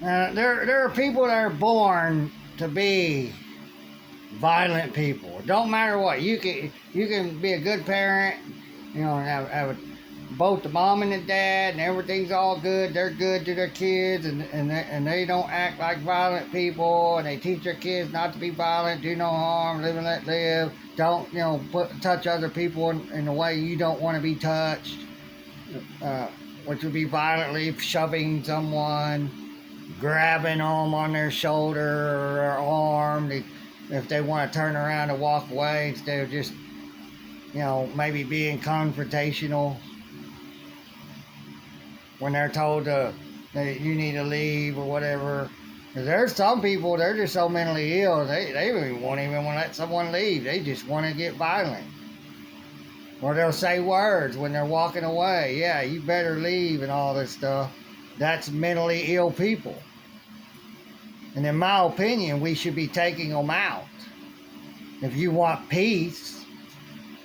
There are people that are born to be violent people. Don't matter what. You can be a good parent. Have both the mom and the dad, and everything's all good. They're good to their kids, and they don't act like violent people, and they teach their kids not to be violent, do no harm, live and let live. Don't touch other people in the way you don't want to be touched, which would be violently shoving someone, grabbing them on their shoulder or their arm. If they want to turn around and walk away instead of just, maybe being confrontational when they're told that you need to leave or whatever. 'Cause there's some people, they're just so mentally ill, they won't even want to let someone leave. They just want to get violent. Or they'll say words when they're walking away. Yeah, you better leave and all this stuff. That's mentally ill people. And in my opinion, we should be taking them out. If you want peace,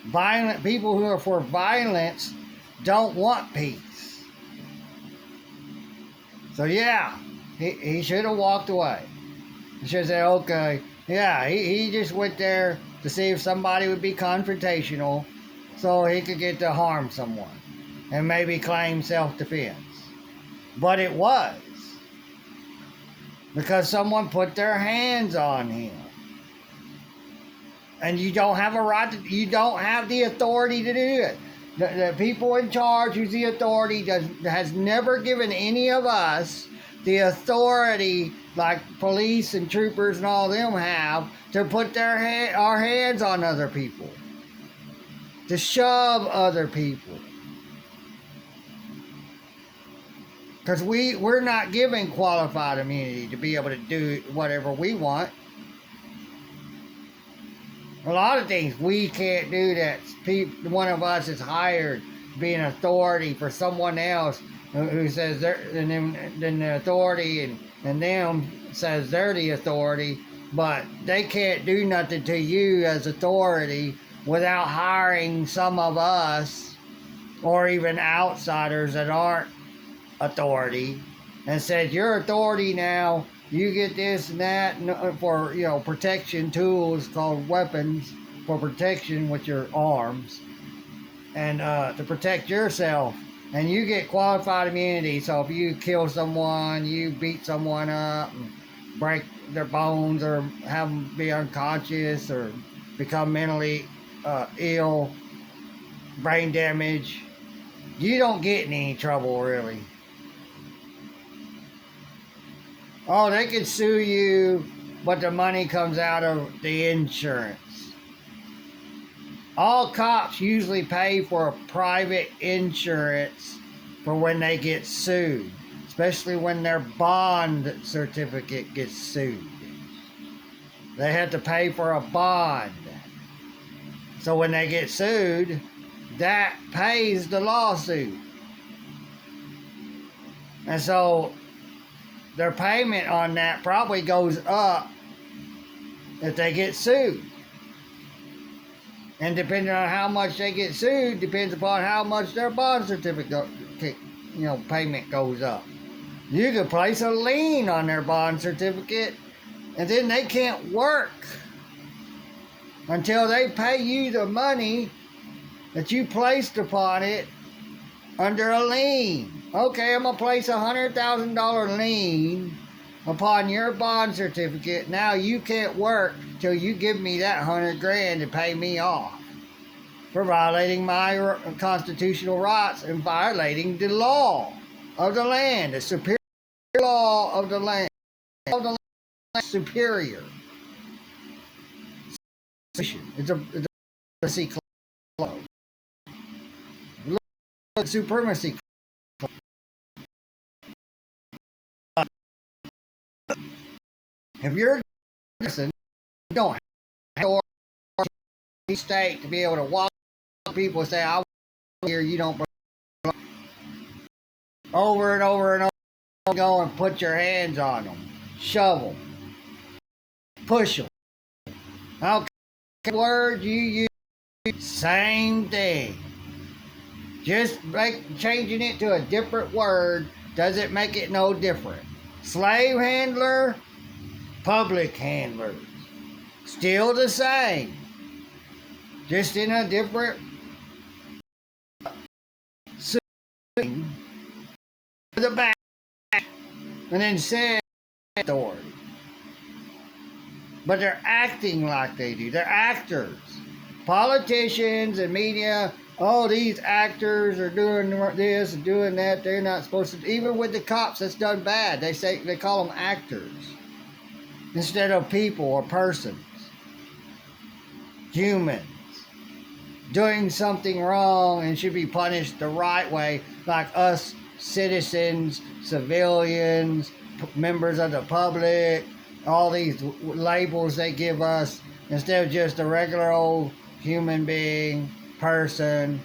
violent people who are for violence don't want peace. So yeah, he should have walked away. He should have said, okay, yeah, he just went there to see if somebody would be confrontational so he could get to harm someone and maybe claim self-defense. But it was because someone put their hands on him. And you don't have a right you don't have the authority to do it. The people in charge, who's the authority, has never given any of us the authority, like police and troopers and all them have, to put our hands on other people, to shove other people. Because we're not given qualified immunity to be able to do whatever we want. A lot of things we can't do that one of us is hired to be an authority for someone else who says they're, and then the authority and them says they're the authority, but they can't do nothing to you as authority without hiring some of us or even outsiders that aren't authority and said, you're authority now, you get this and that for protection tools called weapons for protection with your arms and to protect yourself, and you get qualified immunity. So if you kill someone, you beat someone up and break their bones or have them be unconscious or become mentally ill, brain damage, you don't get in any trouble really. Oh, they can sue you, but the money comes out of the insurance. All cops usually pay for a private insurance for when they get sued, especially when their bond certificate gets sued. They have to pay for a bond. So when they get sued, that pays the lawsuit. And so their payment on that probably goes up if they get sued. And depending on how much they get sued, depends upon how much their bond certificate, payment goes up. You could place a lien on their bond certificate, and then they can't work until they pay you the money that you placed upon it under a lien. Okay, I'm going to place $100,000 lien upon your bond certificate. Now you can't work till you give me that $100,000 to pay me off for violating my constitutional rights and violating the law of the land, the superior law of the land. Of the land superior. It's a supremacy clause. Supremacy. If you're a citizen, you don't have a state to be able to walk people and say, I want here, you don't belong. Over and over and over, go and put your hands on them, shove them, push them. I don't care what word you use, same thing. Just changing it to a different word doesn't make it no different. Slave handler, public handlers. Still the same. Just in a different suit. The back. And then said authority. But they're acting like they do. They're actors. Politicians and media, oh, these actors are doing this and doing that. They're not supposed to. Even with the cops that's done bad, they call them actors instead of people or persons, humans, doing something wrong and should be punished the right way, like us citizens, civilians, members of the public, all these labels they give us, instead of just a regular old human being, person,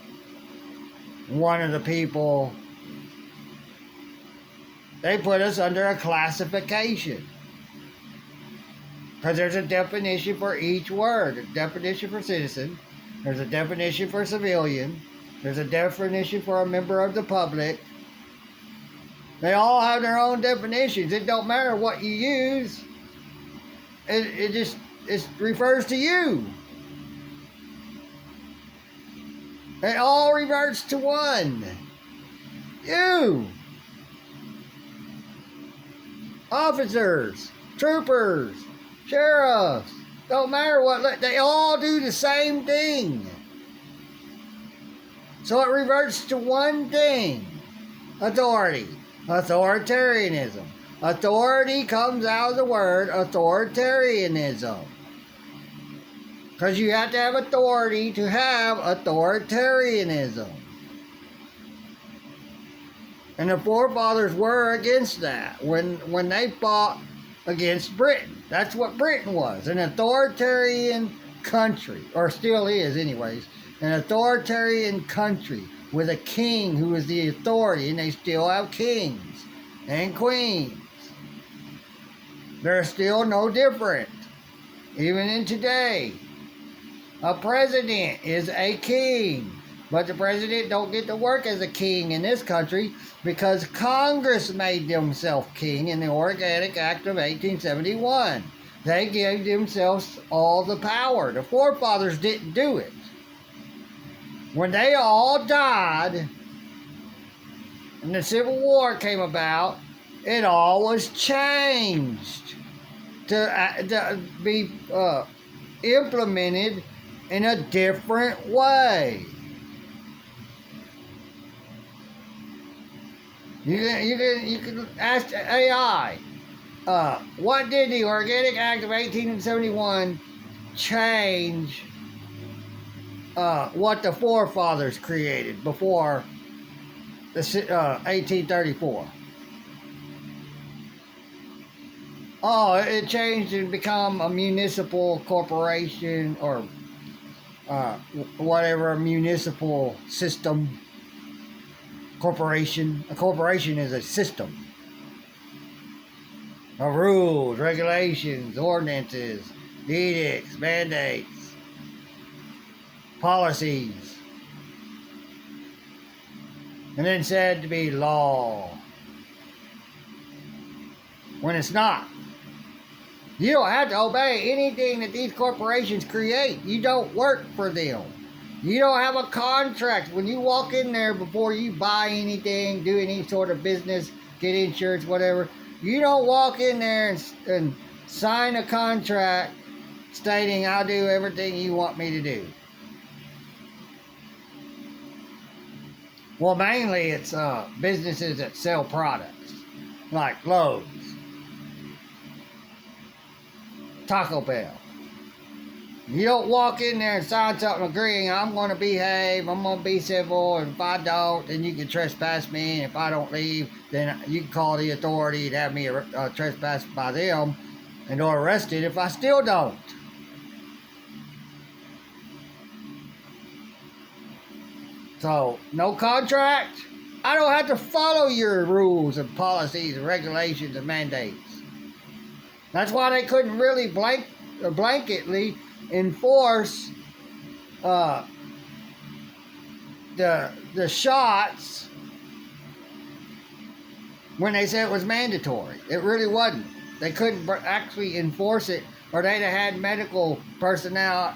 one of the people. They put us under a classification. Because there's a definition for each word. A definition for citizen. There's a definition for civilian. There's a definition for a member of the public. They all have their own definitions. It don't matter what you use. It refers to you. It all reverts to one. You. Officers, troopers, sheriffs, don't matter what, they all do the same thing. So it reverts to one thing. Authority. Authoritarianism. Authority comes out of the word authoritarianism. Because you have to have authority to have authoritarianism. And the forefathers were against that when they fought against Britain. That's what Britain was, an authoritarian country, or still is anyways, an authoritarian country with a king who is the authority, and they still have kings and queens. They're still no different, even in today. A president is a king, but the president don't get to work as a king in this country because Congress made themselves king in the Organic Act of 1871. They gave themselves all the power. The forefathers didn't do it. When they all died and the Civil War came about, it all was changed to be implemented in a different way. You can ask AI, what did the Organic Act of 1871 change what the forefathers created before the 1834? Oh, it changed and become a municipal corporation or whatever, a municipal system. Corporation. A corporation is a system of rules, regulations, ordinances, edicts, mandates, policies, and then said to be law when it's not. You don't have to obey anything that these corporations create. You don't work for them. You don't have a contract. When you walk in there, before you buy anything, do any sort of business, get insurance, whatever, you don't walk in there and sign a contract stating I'll do everything you want me to do. Well, mainly it's businesses that sell products, like Lowe's, Taco Bell. You don't walk in there and sign something agreeing, I'm going to behave, I'm going to be civil, and if I don't, then you can trespass me, and if I don't leave, then you can call the authority and have me trespassed by them and or arrested if I still don't. So, no contract. I don't have to follow your rules and policies and regulations and mandates. That's why they couldn't really blanketly enforce the shots when they said it was mandatory. It really wasn't. They couldn't actually enforce it, or they'd have had medical personnel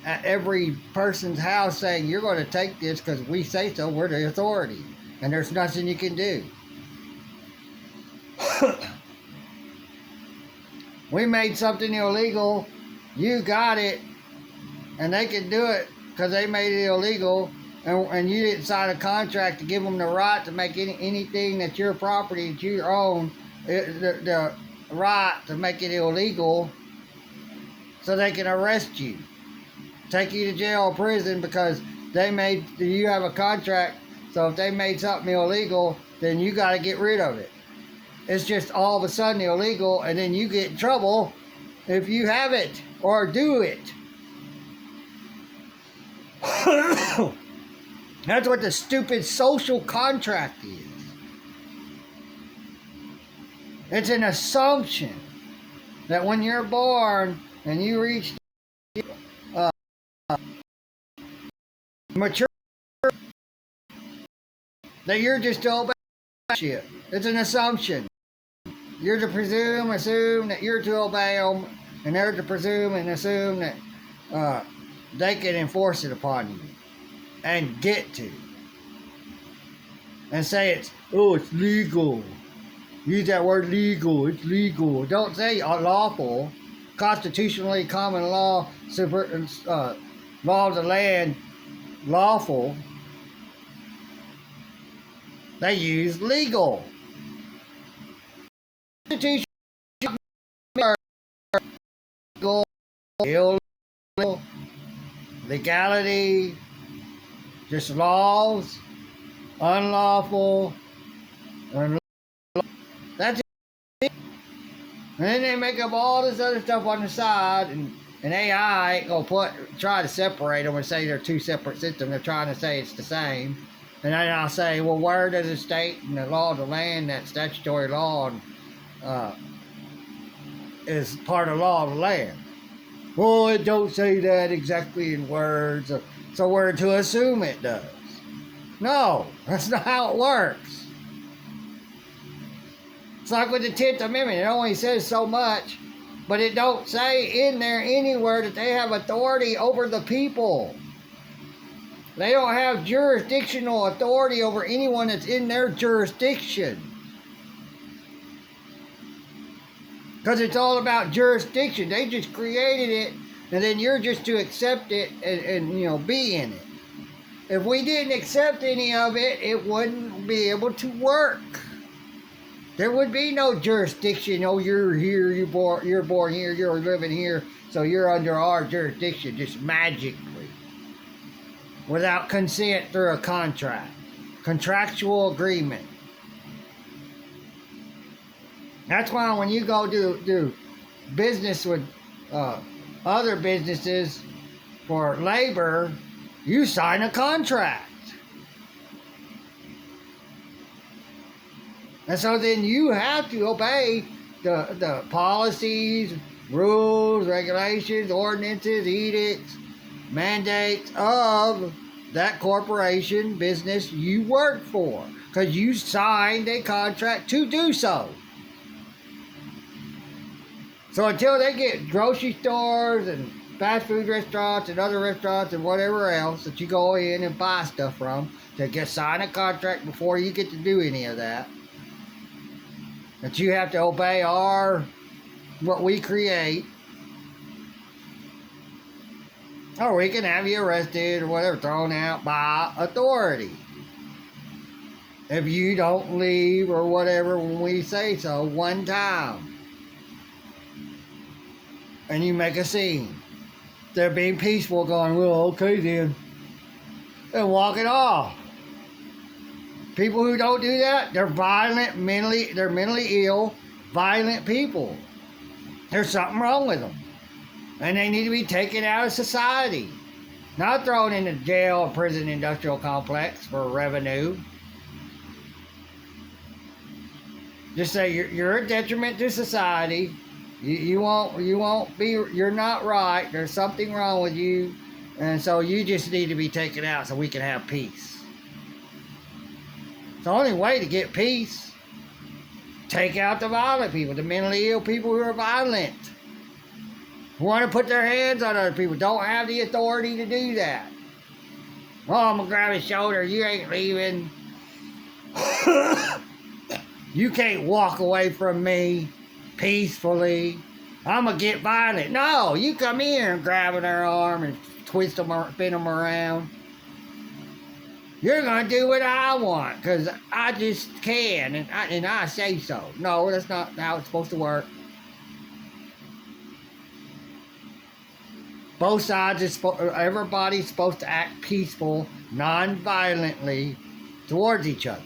at every person's house saying, you're going to take this because we say so, we're the authority, and there's nothing you can do. We made something illegal, you got it, and they can do it because they made it illegal, and you didn't sign a contract to give them the right to make anything that's your property that you own, the right to make it illegal, so they can arrest you, take you to jail or prison because you have a contract. So if they made something illegal, then you got to get rid of it. It's just all of a sudden illegal, and then you get in trouble if you have it or do it. That's what the stupid social contract is. It's an assumption that when you're born and you reach mature, that you're just to obey shit. It's an assumption. You're to assume that you're to obey them, and they're to presume and assume that they can enforce it upon you and get to. And say it's legal. Use that word legal. It's legal. Don't say lawful. Constitutionally, common law, law of the land, lawful. They use legal. Constitution, illegal, legality, just laws, unlawful, and that's it. And then they make up all this other stuff on the side, and AI ain't gonna try to separate them and say they're two separate systems. They're trying to say it's the same. And then I'll say, well, where does it state in the law of the land that statutory law is part of law of the land? Well, it don't say that exactly in words, so we're to assume it does. No, that's not how it works. It's like with the 10th Amendment. It only says so much, but it don't say in there anywhere that they have authority over the people. They don't have jurisdictional authority over anyone that's in their jurisdiction. Because it's all about jurisdiction. They just created it, and then you're just to accept it and be in it. If we didn't accept any of it, it wouldn't be able to work. There would be no jurisdiction. Oh, you're here, you're born here, you're living here, so you're under our jurisdiction just magically. Without consent through a contract. Contractual agreement. That's why when you go do business with other businesses for labor, you sign a contract. And so then you have to obey the policies, rules, regulations, ordinances, edicts, mandates of that corporation, business you work for. Because you signed a contract to do so. So until they get grocery stores and fast food restaurants and other restaurants and whatever else that you go in and buy stuff from, to sign a contract before you get to do any of that. That you have to obey what we create. Or we can have you arrested or whatever, thrown out by authority. If you don't leave or whatever when we say so one time. And you make a scene. They're being peaceful, going, well, okay then. And walking off. People who don't do that, they're violent, they're mentally ill, violent people. There's something wrong with them. And they need to be taken out of society. Not thrown into jail or prison industrial complex for revenue. Just say you're a detriment to society. You won't be, you're not right. There's something wrong with you. And so you just need to be taken out so we can have peace. It's the only way to get peace. Take out the violent people, the mentally ill people who are violent. Who want to put their hands on other people. Don't have the authority to do that. Oh, I'm going to grab his shoulder. You ain't leaving. You can't walk away from me peacefully. I'm going to get violent. No, you come here and grab their arm and twist them or spin them around. You're going to do what I want because I just can and I say so. No, that's not how it's supposed to work. Both sides, everybody's supposed to act peaceful, non-violently towards each other.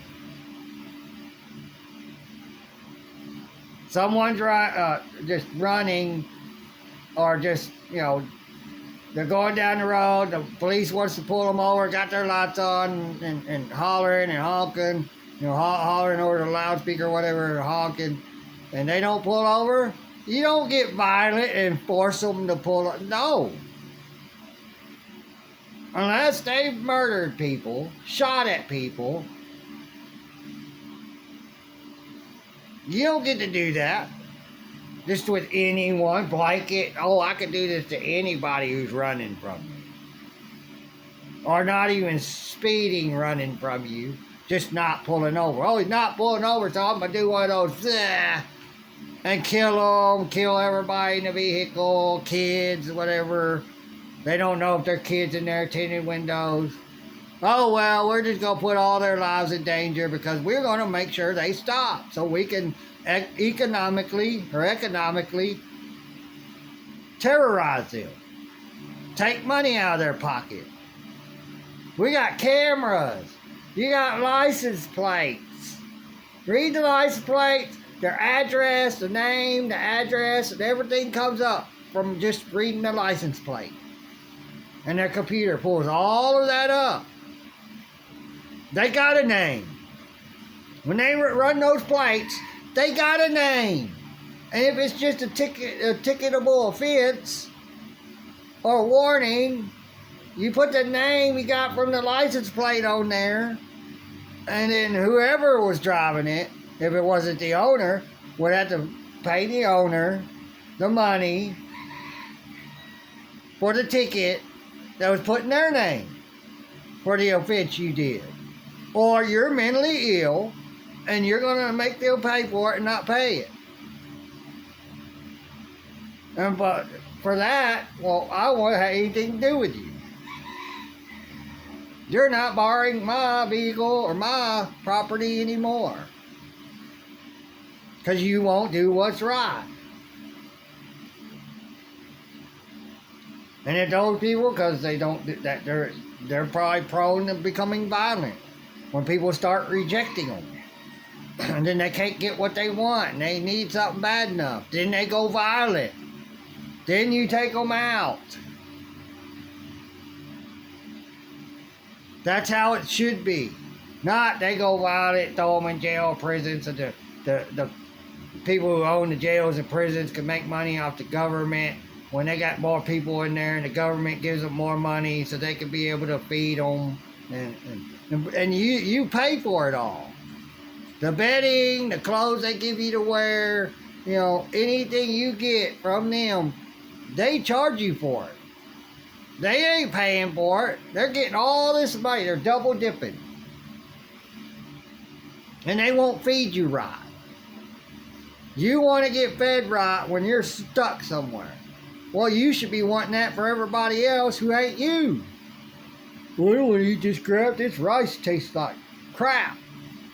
Someone's just running or just, they're going down the road, the police wants to pull them over, got their lights on and hollering and honking, hollering over the loudspeaker or whatever, honking, and they don't pull over. You don't get violent and force them to pull up. No. Unless they've murdered people, shot at people, you don't get to do that. Just with anyone, blanket. Oh, I could do this to anybody who's running from me. Or not even speeding running from you. Just not pulling over. Oh, he's not pulling over, so I'm going to do one of those. And kill them, kill everybody in the vehicle, kids, whatever. They don't know if their kids in there tinted windows. Oh, well, we're just going to put all their lives in danger because we're going to make sure they stop so we can economically terrorize them. Take money out of their pocket. We got cameras. You got license plates. Read the license plates. Their address, the name, the address, and everything comes up from just reading the license plate. And their computer pulls all of that up. They got a name. When they run those plates, they got a name. And if it's just a ticketable offense or warning, you put the name you got from the license plate on there, and then whoever was driving it, if it wasn't the owner, would have to pay the owner the money for the ticket that was put in their name for the offense you did. Or you're mentally ill and you're going to make them pay for it and not pay it. But for that, well, I won't have anything to do with you. You're not borrowing my vehicle or my property anymore. Because you won't do what's right. And if those people, because they don't do that, they're probably prone to becoming violent when people start rejecting them. And then they can't get what they want and they need something bad enough. Then they go violent. Then you take them out. That's how it should be. Not they go violent, throw them in jail, prisons, so the people who own the jails and prisons can make money off the government when they got more people in there and the government gives them more money so they can be able to feed them and you pay for it all. The bedding, the clothes they give you to wear, anything you get from them, they charge you for it. They ain't paying for it. They're getting all this money. They're double dipping. And they won't feed you right. You want to get fed right when you're stuck somewhere. Well, you should be wanting that for everybody else who ain't you. Well, when you just grab this rice tastes like crap.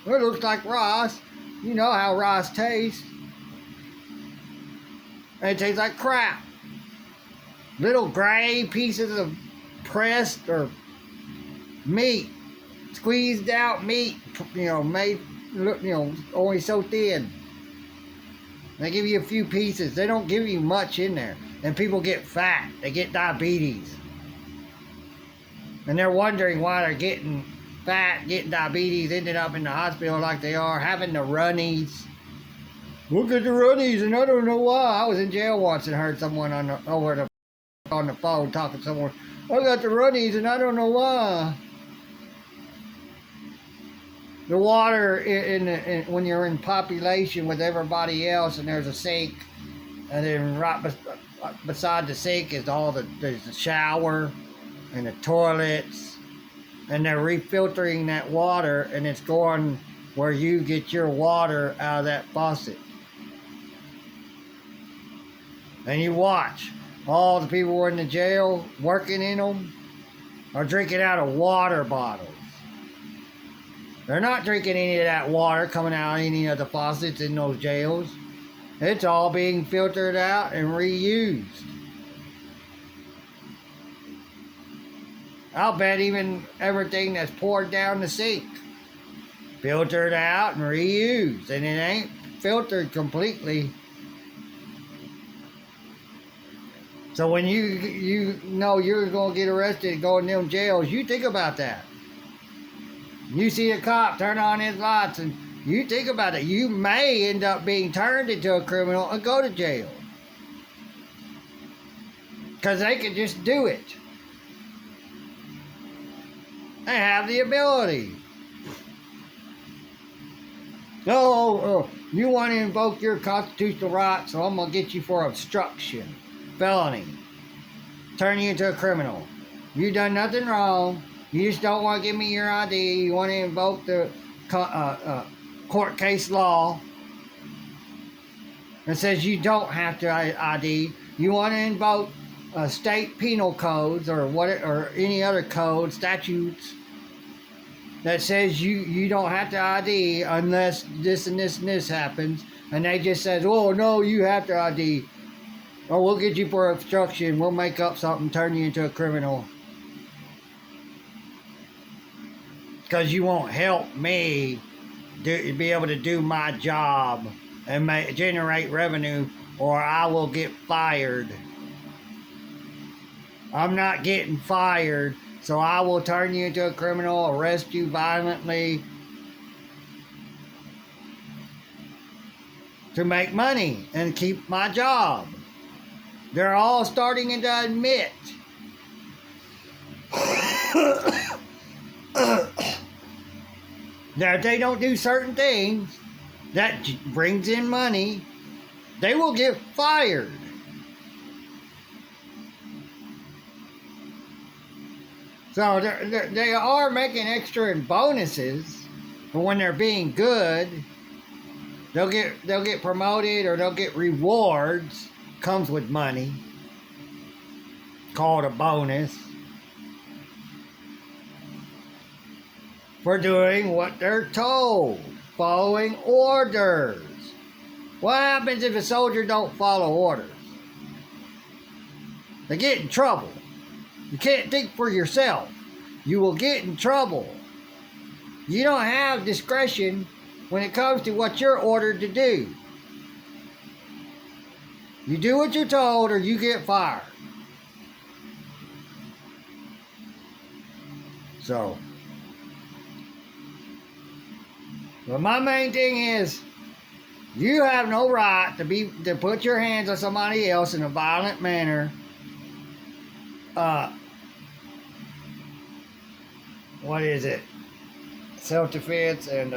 Well, it looks like rice. You know how rice tastes. And it tastes like crap. Little gray pieces of pressed or meat, squeezed out meat, made, only so thin. They give you a few pieces. They don't give you much in there. And people get fat. They get diabetes. And they're wondering why they're getting fat, getting diabetes, ended up in the hospital like they are, having the runnies. Look at the runnies, and I don't know why. I was in jail once and heard someone on the phone talking to someone. I got the runnies, and I don't know why. The water when you're in population with everybody else, and there's a sink, and then beside the sink is there's the shower and the toilets, and they're refiltering that water, and it's going where you get your water out of that faucet. And you watch all the people in the jail working in them are drinking out of water bottles. They're not drinking any of that water coming out of any of the faucets in those jails. It's all being filtered out and reused. I'll bet even everything that's poured down the sink, filtered out and reused, and it ain't filtered completely. So when you know you're gonna get arrested and go in them jails, you think about that. You see a cop turn on his lights, and you think about it. You may end up being turned into a criminal and go to jail, because they can just do it. They have the ability. Oh, you want to invoke your constitutional rights, so I'm going to get you for obstruction, felony, turn you into a criminal. You done nothing wrong. You just don't want to give me your ID. You want to invoke the court case law that says you don't have to ID. You want to invoke state penal codes or any other code, statutes that says you don't have to ID unless this and this and this happens, and they just says, oh no, you have to ID, or we'll get you for obstruction, we'll make up something, turn you into a criminal, because you won't help me be able to do my job and generate revenue, or I will get fired. I'm not getting fired, so I will turn you into a criminal, arrest you violently to make money and keep my job. They're all starting to admit that if they don't do certain things that brings in money, they will get fired. So they are making extra in bonuses, but when they're being good, they'll get promoted, or they'll get rewards. Comes with money, called a bonus, for doing what they're told, following orders. What happens if a soldier don't follow orders? They get in trouble. You can't think for yourself. You will get in trouble. You don't have discretion when it comes to what you're ordered to do. You do what you're told, or you get fired. So, but my main thing is, you have no right to put your hands on somebody else in a violent manner. What is it? Self-defense and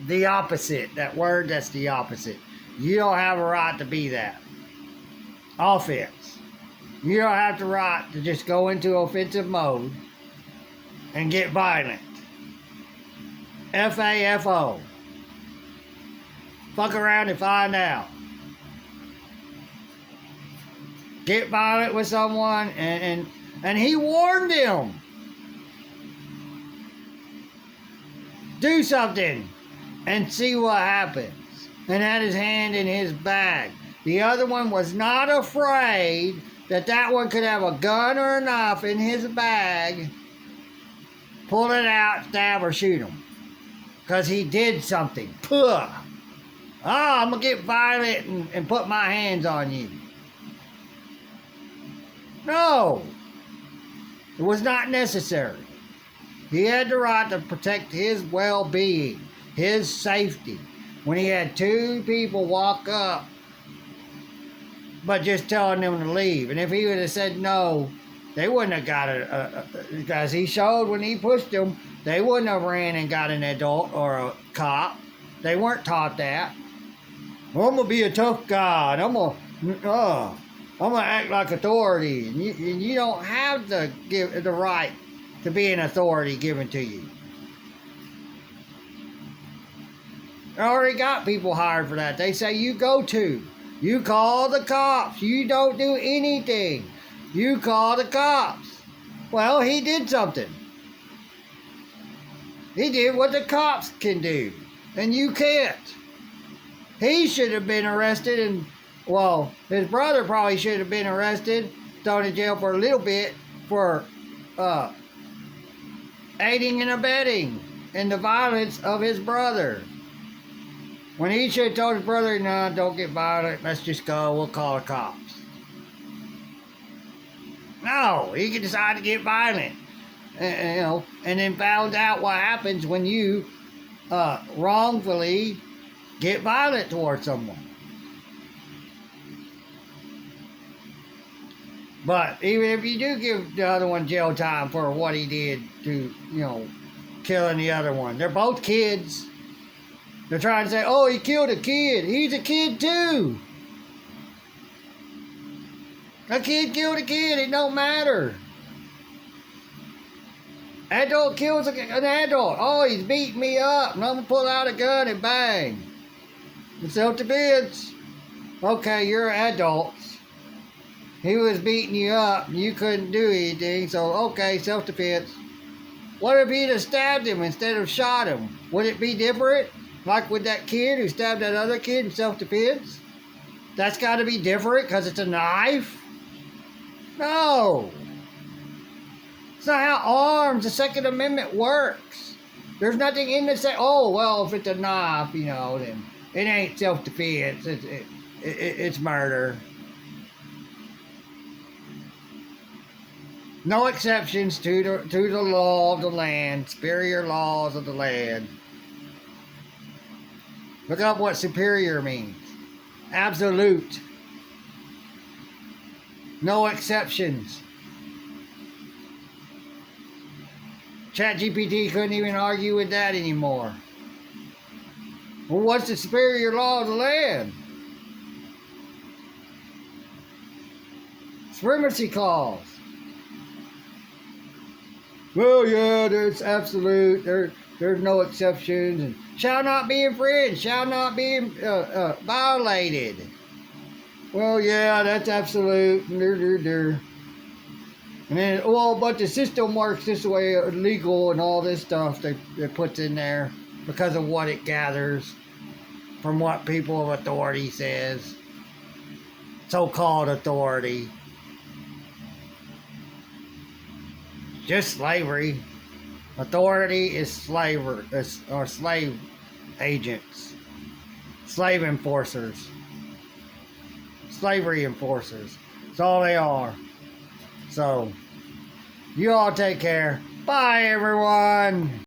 the opposite. That word, that's the opposite. You don't have a right to be that. Offense. You don't have the right to just go into offensive mode and get violent. FAFO. Fuck around and find out. Get violent with someone, and he warned him. Do something and see what happens. And had his hand in his bag. The other one was not afraid that one could have a gun or a knife in his bag. Pull it out, stab or shoot him. Because he did something. Puh. I'm going to get violent and put my hands on you. No. It was not necessary. He had the right to protect his well-being, his safety. When he had two people walk up, but just telling them to leave. And if he would have said no, they wouldn't have got it. Because he showed when he pushed them They wouldn't have ran and got an adult or a cop. They weren't taught that. Well, I'm gonna be a tough guy, and I'm gonna act like authority, and you don't have the right to be an authority given to you. I already got people hired for that. They say you call the cops. You don't do anything. You call the cops. Well, he did something. He did what the cops can do, and you can't. He should have been arrested, and, well, his brother probably should have been arrested, thrown in jail for a little bit for aiding and abetting in the violence of his brother. When he should have told his brother, no, don't get violent, let's just go, we'll call the cops. No, he could decide to get violent, and then found out what happens when you wrongfully get violent towards someone. But even if you do give the other one jail time for what he did to, killing the other one, they're both kids. They're trying to say, oh, he killed a kid. He's a kid too. A kid killed a kid. It don't matter. Adult kills an adult. Oh, he's beating me up. And I'm going to pull out a gun and bang. It's self-defense. Okay, you're adults. He was beating you up. And you couldn't do anything. So, okay, self-defense. What if he'd have stabbed him instead of shot him? Would it be different? Like with that kid who stabbed that other kid in self-defense? That's got to be different because it's a knife? No. It's not how the Second Amendment works. There's nothing in it say, oh, well, if it's a knife, then it ain't self-defense. It's murder. No exceptions to the law of the land, superior laws of the land. Look up what superior means. Absolute. No exceptions. ChatGPT couldn't even argue with that anymore. Well, what's the superior law of the land? Supremacy clause. Well, yeah, there's absolute. There's no exceptions, and shall not be infringed, shall not be violated. Well, yeah, that's absolute. And then, well, but the system works this way, legal and all this stuff they puts in there because of what it gathers from what people of authority says. So-called authority. Just slavery. Authority is slaver, or slave agents, slave enforcers, slavery enforcers. That's all they are. So, you all take care. Bye, everyone.